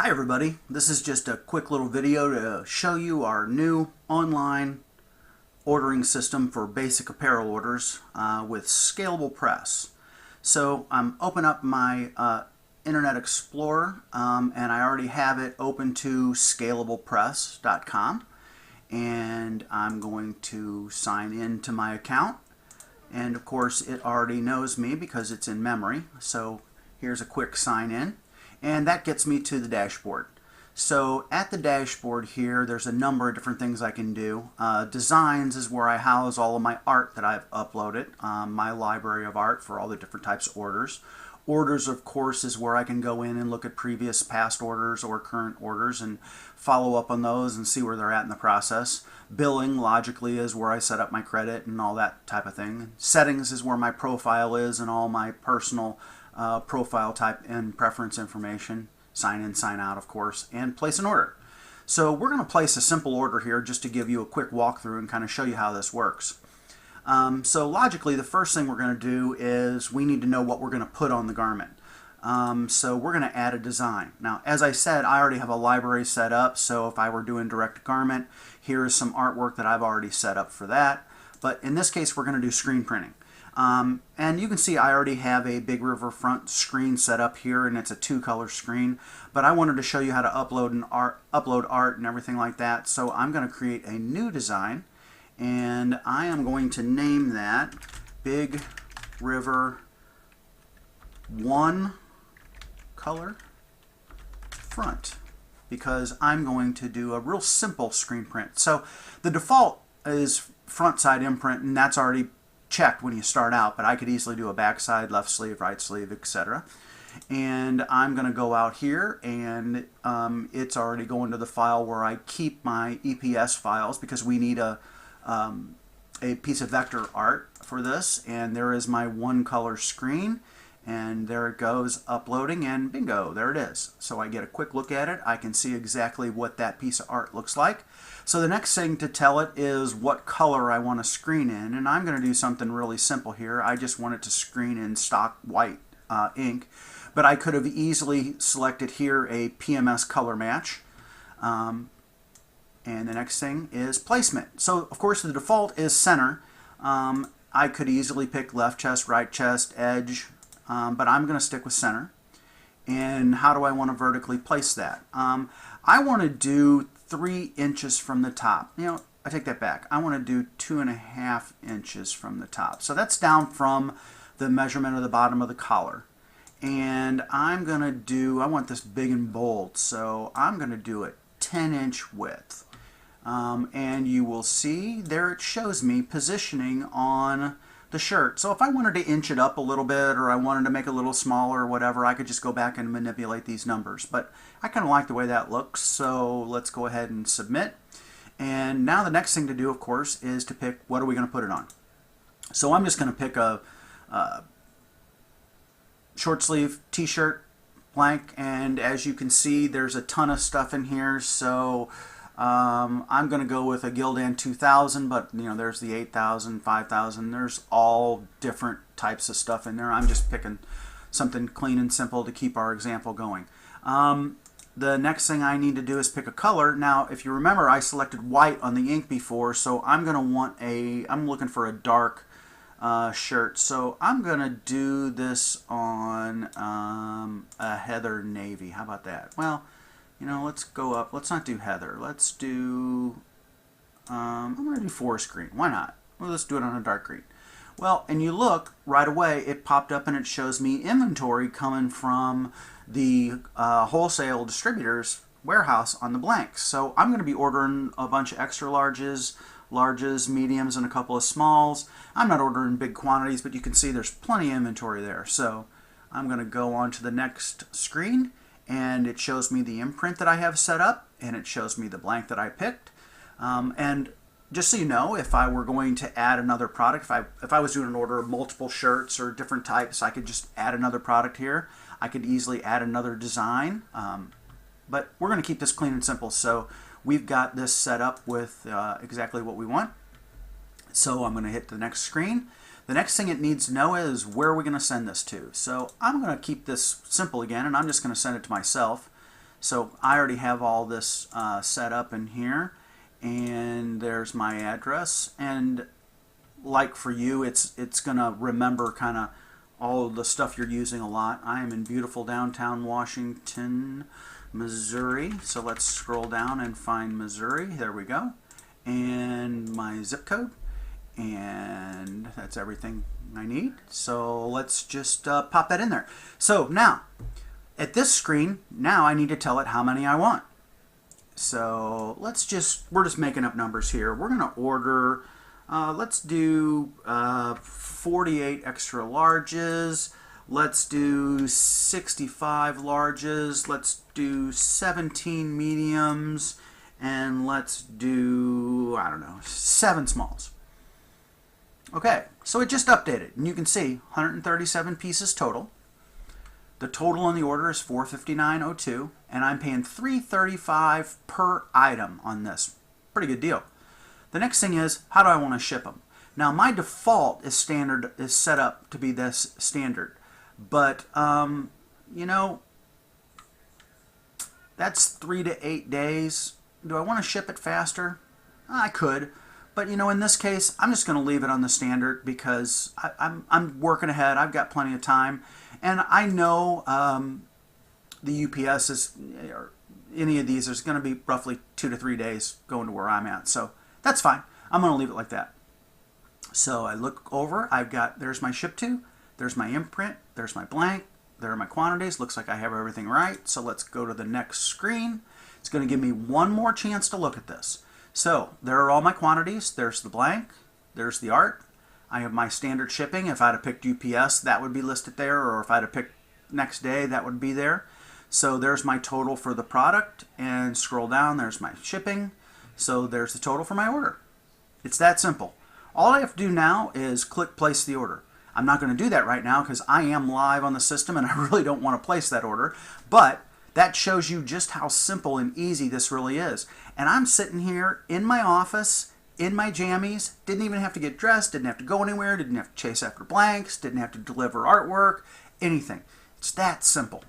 Hi everybody, this is just a quick little video to show you our new online ordering system for basic apparel orders with Scalable Press. So I'm open up my Internet Explorer and I already have it open to ScalablePress.com, and I'm going to sign in to my account, and of course it already knows me because it's in memory. So here's a quick sign in. And that gets me to the dashboard. So at the dashboard here, there's a number of different things I can do. Designs is where I house all of my art that I've uploaded, my library of art for all the different types of orders. Orders, of course, is where I can go in and look at previous past orders or current orders and follow up on those and see where they're at in the process. Billing, logically, is where I set up my credit and all that type of thing. Settings is where my profile is and all my personal profile type and preference information. Sign in, sign out, of course, and place an order. So we're going to place a simple order here just to give you a quick walkthrough and kind of show you how this works. So logically, the first thing we're going to do is we need to know what we're going to put on the garment. So we're going to add a design. Now, as I said, I already have a library set up, so if I were doing direct to garment, here is some artwork that I've already set up for that. But in this case, we're going to do screen printing. And you can see I already have a Big River front screen set up here, and it's a two-color screen. But I wanted to show you how to upload art and everything like that. So I'm going to create a new design, and I am going to name that Big River one color front, because I'm going to do a real simple screen print. So the default is front side imprint, and that's already checked when you start out, but I could easily do a back side, left sleeve, right sleeve, etc. And I'm going to go out here, and it's already going to the file where I keep my EPS files, because we need a piece of vector art for this. And there is my one color screen, and there it goes, uploading, and bingo, there it is. So I get a quick look at it. I can see exactly what that piece of art looks like. So the next thing to tell it is what color I want to screen in, and I'm going to do something really simple here. I just want it to screen in stock white ink, but I could have easily selected here a PMS color match. And the next thing is placement. So of course the default is center. I could easily pick left chest, right chest, edge, but I'm going to stick with center. And how do I want to vertically place that? I want to do 3 inches from the top. You know, I take that back. I want to do 2.5 inches from the top. So that's down from the measurement of the bottom of the collar. And I'm going to do, I want this big and bold, so I'm going to do a 10-inch width. And you will see there it shows me positioning on the shirt. So if I wanted to inch it up a little bit, or I wanted to make it a little smaller or whatever, I could just go back and manipulate these numbers. But I kind of like the way that looks, so let's go ahead and submit. And now the next thing to do, of course, is to pick what are we going to put it on. So I'm just going to pick a short sleeve t-shirt, blank, and as you can see there's a ton of stuff in here. So I'm going to go with a Gildan 2000, but you know, there's the 8000, 5000. There's all different types of stuff in there. I'm just picking something clean and simple to keep our example going. The next thing I need to do is pick a color. Now, if you remember, I selected white on the ink before, so I'm going to want I'm looking for a dark shirt. So I'm going to do this on a heather navy. How about that? Well, you know, let's go up. Let's not do heather. Let's do, I'm going to do forest green. Why not? Well, let's do it on a dark green. Well, and you look, right away, it popped up and it shows me inventory coming from the wholesale distributor's warehouse on the blanks. So I'm going to be ordering a bunch of extra larges, mediums, and a couple of smalls. I'm not ordering big quantities, but you can see there's plenty of inventory there. So I'm going to go on to the next screen, and it shows me the imprint that I have set up, and it shows me the blank that I picked. And just so you know, if I were going to add another product, if I was doing an order of multiple shirts or different types, I could just add another product here. I could easily add another design, but we're going to keep this clean and simple. So we've got this set up with exactly what we want. So I'm going to hit the next screen. The next thing it needs to know is where are we going to send this to. So I'm going to keep this simple again, and I'm just going to send it to myself. So I already have all this set up in here, and there's my address. And like for you, it's gonna remember kind of all of the stuff you're using a lot. I am in beautiful downtown Washington, Missouri. So let's scroll down and find Missouri. There we go. And my zip code. And that's everything I need. So let's just pop that in there. So now, at this screen, now I need to tell it how many I want. So we're just making up numbers here. We're gonna order, let's do 48 extra larges. Let's do 65 larges. Let's do 17 mediums. And let's do, I don't know, 7 smalls. Okay, so it just updated, and you can see 137 pieces total. The total on the order is $459.02, and I'm paying $335 per item on this. Pretty good deal. The next thing is, how do I want to ship them? Now, my default is set up to be this standard, but you know, that's 3 to 8 days. Do I want to ship it faster? I could. But you know, in this case, I'm just going to leave it on the standard because I'm working ahead. I've got plenty of time, and I know the UPS is, or any of these, there's going to be roughly 2 to 3 days going to where I'm at. So that's fine. I'm going to leave it like that. So I look over. There's my ship to, there's my imprint, there's my blank, there are my quantities. Looks like I have everything right. So let's go to the next screen. It's going to give me one more chance to look at this. So there are all my quantities. There's the blank. There's the art. I have my standard shipping. If I'd have picked UPS, that would be listed there. Or if I'd have picked next day, that would be there. So there's my total for the product. And scroll down. There's my shipping. So there's the total for my order. It's that simple. All I have to do now is click place the order. I'm not going to do that right now because I am live on the system and I really don't want to place that order. But that shows you just how simple and easy this really is. And I'm sitting here in my office, in my jammies, didn't even have to get dressed, didn't have to go anywhere, didn't have to chase after blanks, didn't have to deliver artwork, anything. It's that simple.